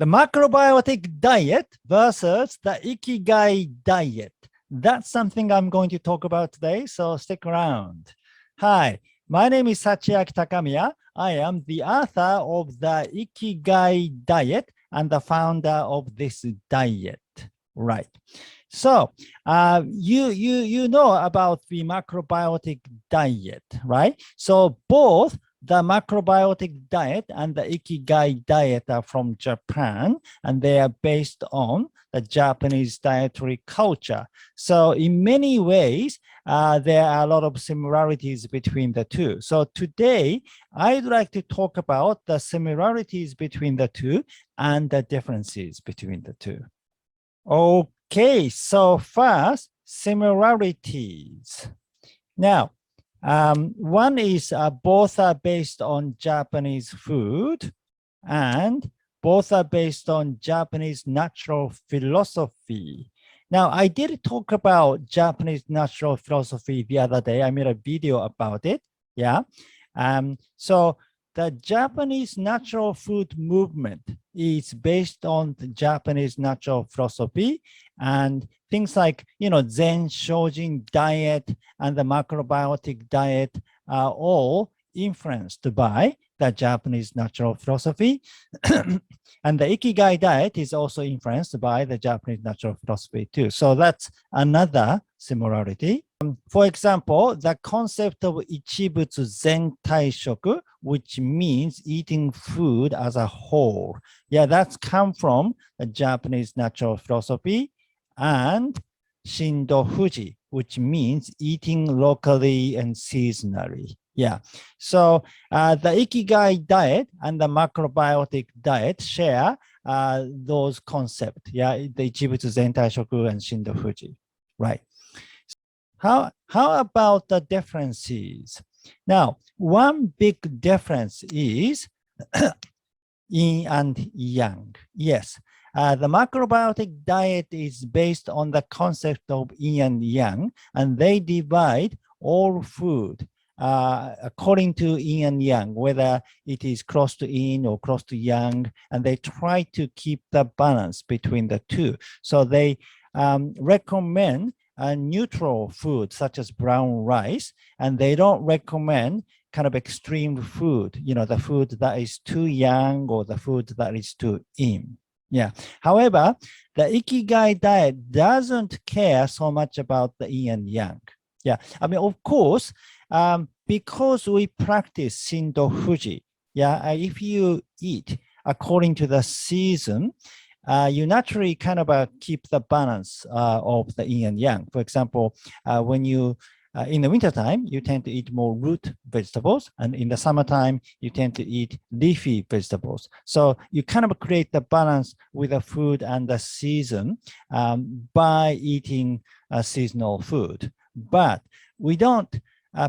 The macrobiotic diet versus the Ikigai diet. That's something I'm going to talk about today, so stick around. Hi, my name is Sachiaki Takamiya. I am the author of the Ikigai Diet and the founder of this diet. Right. So you know about the macrobiotic diet, right? So both the macrobiotic diet and the Ikigai diet are from Japan, and they are based on the Japanese dietary culture. So in many ways, there are a lot of similarities between the two. So today, I'd like to talk about the similarities between the two and the differences between the two. Okay, so first, similarities. Now, one is both are based on Japanese food, and both are based on Japanese natural philosophy. Now, I did talk about Japanese natural philosophy the other day. I made a video about it. Yeah. So the Japanese natural food movement is based on the Japanese natural philosophy, and things like, Zen Shojin diet and the macrobiotic diet are all influenced by the Japanese natural philosophy. And the Ikigai diet is also influenced by the Japanese natural philosophy too. So that's another similarity. For example, the concept of Ichibutsu Zen Taishoku, which means eating food as a whole. Yeah, that's come from the Japanese natural philosophy. And Shindo Fuji, which means eating locally and seasonally. Yeah, so the Ikigai diet and the macrobiotic diet share those concepts. Yeah, the Ichibutsu Zen Taishoku and Shindo Fuji, right? How about the differences? Now, one big difference is yin and yang. Yes, the macrobiotic diet is based on the concept of yin and yang, and they divide all food according to yin and yang, whether it is close to yin or close to yang, and they try to keep the balance between the two. So they recommend neutral food such as brown rice, and they don't recommend kind of extreme food, the food that is too yang or the food that is too yin. Yeah. However, the Ikigai diet doesn't care so much about the yin and yang. Yeah. I mean, of course, because we practice Shindo Fuji, yeah, if you eat according to the season, you naturally kind of keep the balance of the yin and yang. For example, when you in the wintertime, you tend to eat more root vegetables, and in the summertime, you tend to eat leafy vegetables. So you kind of create the balance with the food and the season by eating seasonal food. But we don't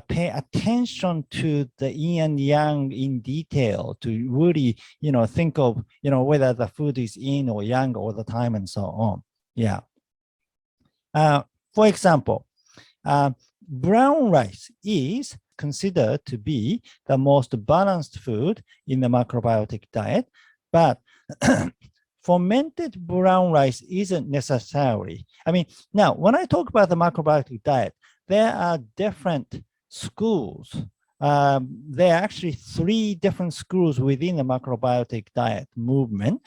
pay attention to the yin and yang in detail to really, think of, whether the food is yin or yang all the time and so on. Yeah. For example, brown rice is considered to be the most balanced food in the macrobiotic diet, but fermented brown rice isn't necessarily. I mean, now, when I talk about the macrobiotic diet, there are different schools. There are actually 3 different schools within the macrobiotic diet movement.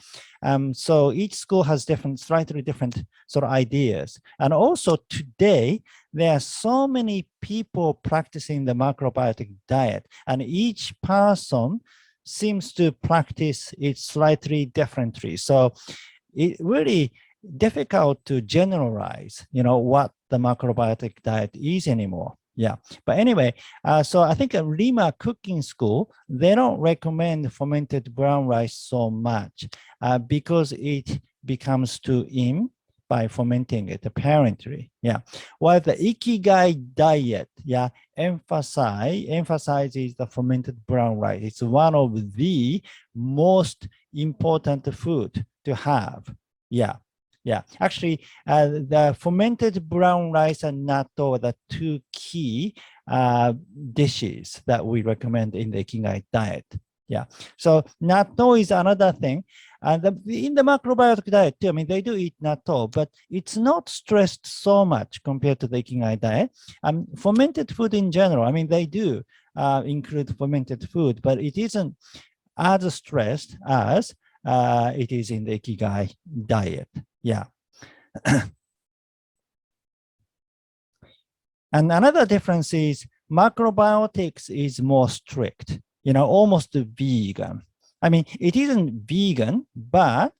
So each school has slightly different sort of ideas. And also today, there are so many people practicing the macrobiotic diet, and each person seems to practice it slightly differently. So it's really difficult to generalize, what the macrobiotic diet is anymore. Yeah, but anyway, so I think at Lima Cooking School, they don't recommend fermented brown rice so much because it becomes too yin by fermenting it, apparently. Yeah, while the Ikigai diet, yeah, emphasizes the fermented brown rice. It's one of the most important food to have. Yeah. Yeah, actually, the fermented brown rice and natto are the 2 key dishes that we recommend in the Ikigai diet. Yeah. So natto is another thing. And in the macrobiotic diet too, I mean, they do eat natto, but it's not stressed so much compared to the Ikigai diet. Fermented food in general, I mean, they do include fermented food, but it isn't as stressed as it is in the Ikigai diet. Yeah. And another difference is macrobiotics is more strict, almost vegan. I mean, it isn't vegan, but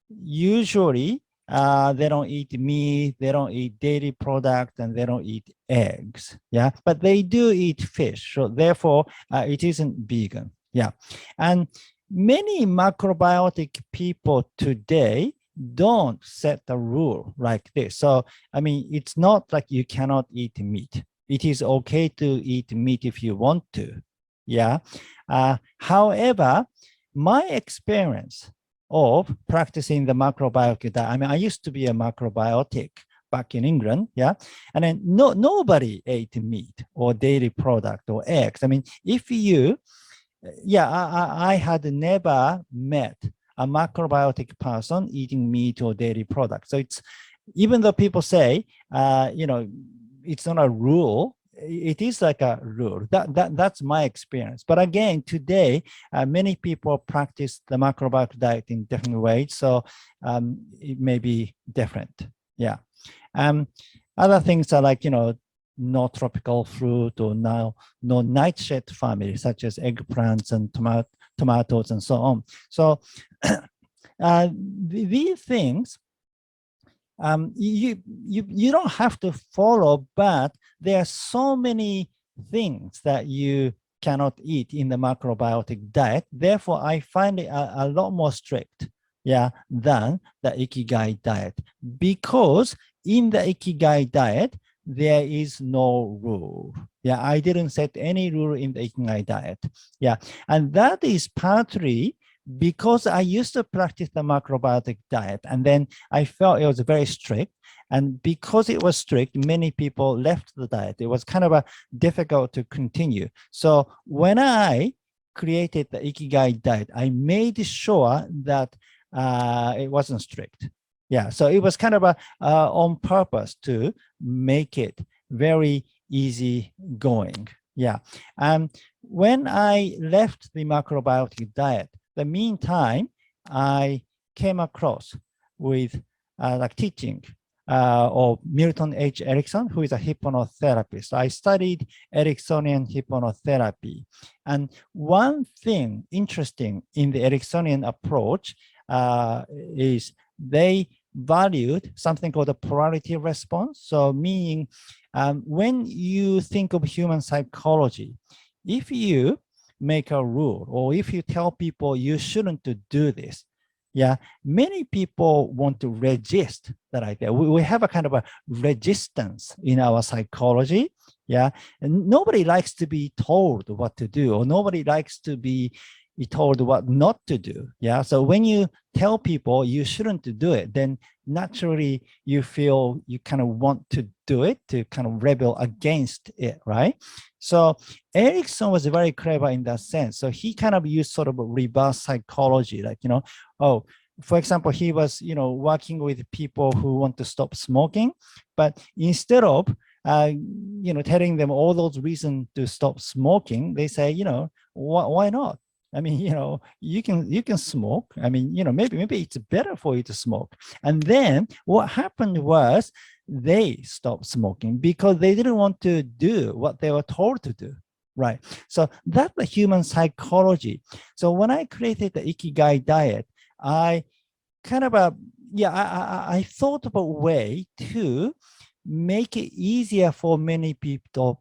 usually they don't eat meat, they don't eat dairy product, and they don't eat eggs. Yeah, but they do eat fish. So therefore, it isn't vegan. Yeah, and many macrobiotic people today don't set a rule like this. So, I mean, it's not like you cannot eat meat. It is okay to eat meat if you want to. Yeah. However, my experience of practicing the macrobiotic diet, I mean, I used to be a macrobiotic back in England. Yeah. And then nobody ate meat or dairy product or eggs. I mean, if you, yeah, I had never met a macrobiotic person eating meat or dairy products. So it's, even though people say, it's not a rule, it is like a rule. That's my experience. But again, today, many people practice the macrobiotic diet in different ways. So it may be different. Yeah. Other things are like, no tropical fruit or no nightshade family, such as eggplants and tomatoes and so on. So these things, you don't have to follow, but there are so many things that you cannot eat in the macrobiotic diet. Therefore, I find it a lot more strict, yeah, than the Ikigai diet, because in the Ikigai diet, there is no rule. Yeah, I didn't set any rule in the Ikigai diet. Yeah, and that is partly because I used to practice the macrobiotic diet, and then I felt it was very strict. And because it was strict, many people left the diet. It was kind of difficult to continue. So when I created the Ikigai diet, I made sure that it wasn't strict. Yeah, so it was kind of on purpose to make it very easy going. Yeah, when I left the macrobiotic diet, the meantime, I came across with like teaching of Milton H. Erickson, who is a hypnotherapist. I studied Ericksonian hypnotherapy. And one thing interesting in the Ericksonian approach is they valued something called a polarity response. So meaning when you think of human psychology, if you make a rule or if you tell people you shouldn't do this, yeah, many people want to resist that idea. We have a kind of a resistance in our psychology. Yeah, and nobody likes to be told what to do, or nobody likes to be told what not to do. Yeah, so when you tell people you shouldn't do it, then naturally you feel you kind of want to do it, to kind of rebel against it, right? So Erickson was very clever in that sense. So he kind of used sort of a reverse psychology, like, for example, he was, working with people who want to stop smoking, but instead of, telling them all those reasons to stop smoking, they say, why not? I mean, you can smoke. I mean, maybe it's better for you to smoke. And then what happened was they stopped smoking because they didn't want to do what they were told to do. Right. So that's the human psychology. So when I created the Ikigai diet, I kind of I thought of a way to make it easier for many people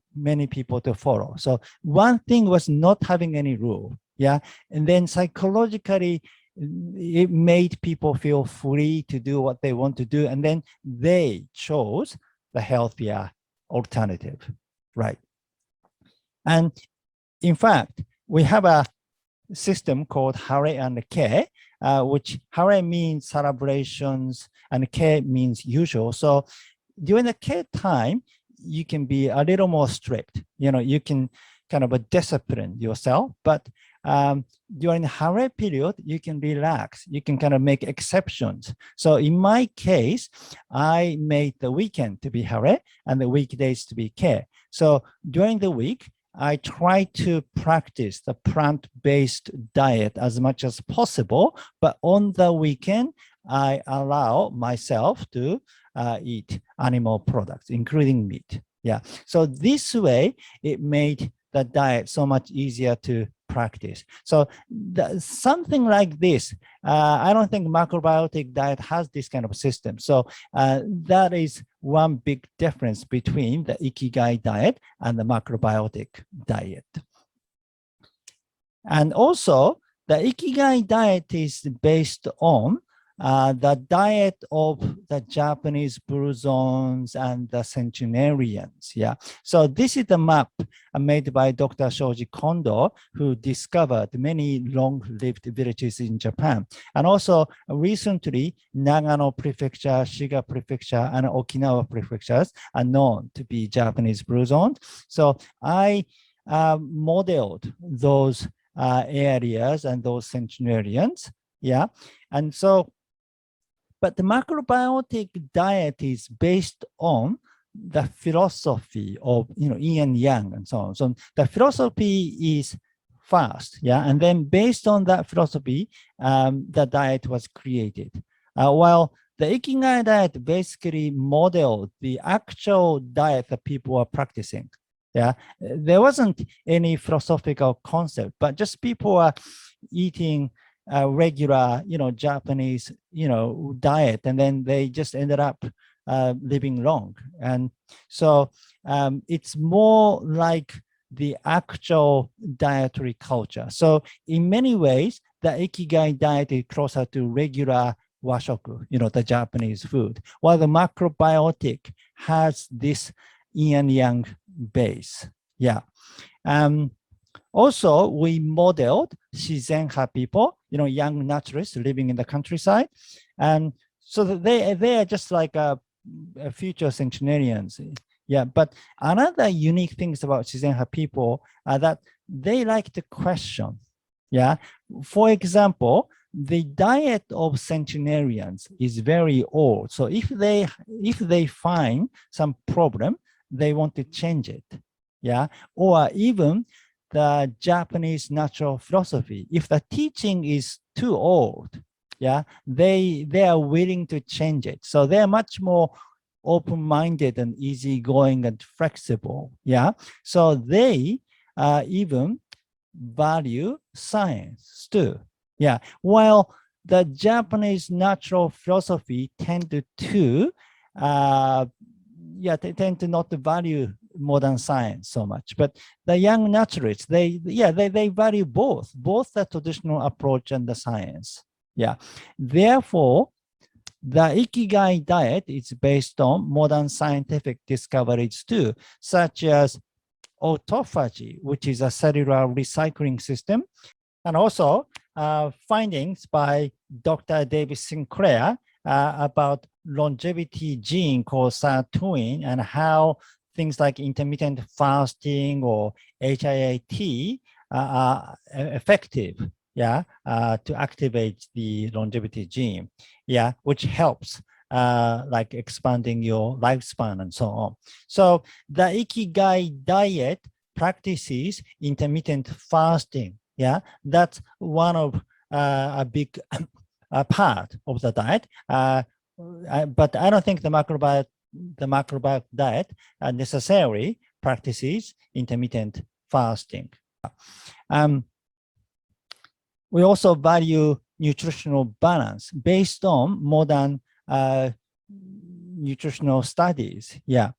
to follow. So one thing was not having any rule. Yeah. And then psychologically, it made people feel free to do what they want to do. And then they chose the healthier alternative. Right. And in fact, we have a system called Hare and Ke, which Hare means celebrations and Ke means usual. So during the Ke time, you can be a little more strict. You can kind of a discipline yourself, but during the hare period, you can relax. You can kind of make exceptions. So in my case, I made the weekend to be hare and the weekdays to be kei. So during the week, I try to practice the plant-based diet as much as possible, but on the weekend, I allow myself to eat animal products, including meat. Yeah. So this way, it made the diet so much easier to practice. So something like this, I don't think macrobiotic diet has this kind of system. So that is one big difference between the Ikigai diet and the macrobiotic diet. And also, the Ikigai diet is based on the diet of the Japanese Blue Zones and the Centenarians. Yeah. So this is the map made by Dr. Shoji Kondo, who discovered many long-lived villages in Japan. And also recently, Nagano Prefecture, Shiga Prefecture, and Okinawa prefectures are known to be Japanese Blue Zones. So I modeled those areas and those centenarians. Yeah. And so, but the macrobiotic diet is based on the philosophy of, yin and yang and so on. So the philosophy is first, yeah, and then based on that philosophy, the diet was created. While the Ikigai diet basically modeled the actual diet that people are practicing. Yeah, there wasn't any philosophical concept, but just people are eating regular, Japanese, diet, and then they just ended up living long. And so it's more like the actual dietary culture. So in many ways, the Ikigai diet is closer to regular washoku, the Japanese food, while the macrobiotic has this yin and yang base. Yeah. Also, we modeled Shizenha people, young naturalists living in the countryside. And so that they are just like a future centenarians. Yeah, but another unique things about Shizenha people are that they like to question. Yeah, for example, the diet of centenarians is very old. So if they find some problem, they want to change it. Yeah, or even the Japanese natural philosophy, if the teaching is too old, yeah, they are willing to change it. So they're much more open-minded and easygoing and flexible. Yeah, so they even value science too. Yeah, while the Japanese natural philosophy tended to they tend to not value modern science so much, but the young naturalists, they value both the traditional approach and the science. Yeah, therefore, the Ikigai diet is based on modern scientific discoveries too, such as autophagy, which is a cellular recycling system, and also findings by Dr. David Sinclair about longevity gene called sirtuin and how things like intermittent fasting or HIIT are effective, yeah, to activate the longevity gene, yeah, which helps like expanding your lifespan and so on. So the Ikigai diet practices intermittent fasting, yeah, that's one of a big part of the diet. But I don't think the macrobiotic diet necessarily practices intermittent fasting. We also value nutritional balance based on modern nutritional studies. Yeah.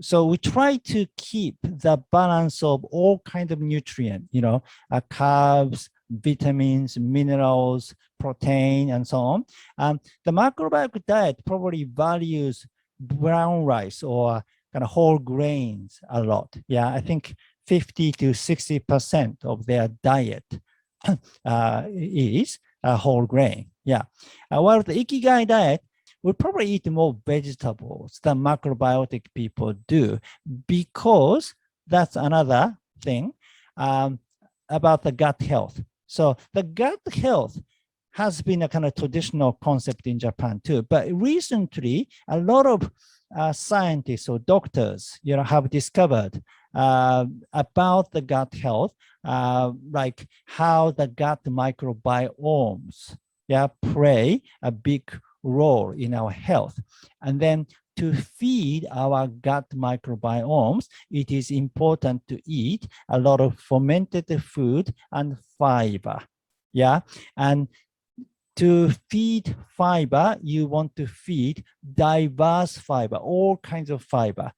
So we try to keep the balance of all kinds of nutrients, carbs, vitamins, minerals, protein, and so on. The macrobiotic diet probably values brown rice or kind of whole grains a lot. Yeah, I think 50 to 60% of their diet is whole grain. Yeah. While the Ikigai diet, we probably eat more vegetables than macrobiotic people do, because that's another thing about the gut health. So the gut health has been a kind of traditional concept in Japan too, but recently a lot of scientists or doctors, have discovered about the gut health, like how the gut microbiomes, play a big role in our health. And then to feed our gut microbiomes, it is important to eat a lot of fermented food and fiber. And to feed fiber, you want to feed diverse fiber, all kinds of fiber.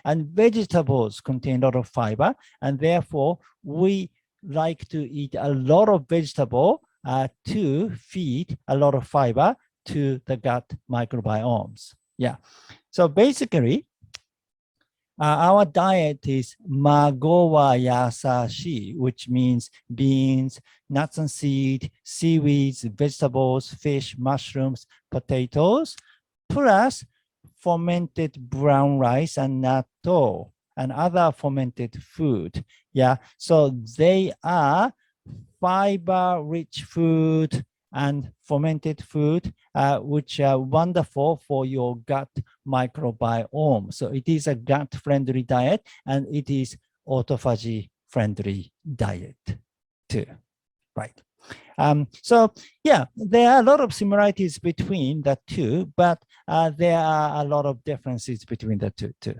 And vegetables contain a lot of fiber, and therefore we like to eat a lot of vegetable to feed a lot of fiber to the gut microbiomes. So basically, our diet is magowa yasashi, which means beans, nuts and seeds, seaweeds, vegetables, fish, mushrooms, potatoes, plus fermented brown rice and natto and other fermented food. So they are fiber-rich food and fermented food, which are wonderful for your gut microbiome. So it is a gut-friendly diet, and it is autophagy-friendly diet too, right? So there are a lot of similarities between the two, but there are a lot of differences between the two too.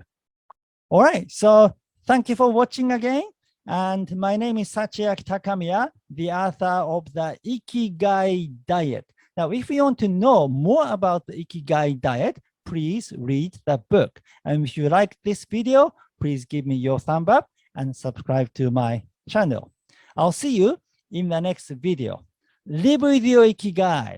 All right, so thank you for watching again. And my name is Sachiaki Takamiya, the author of the Ikigai Diet. Now, if you want to know more about the Ikigai Diet, please read the book. And if you like this video, please give me your thumb up and subscribe to my channel. I'll see you in the next video. Live with your Ikigai.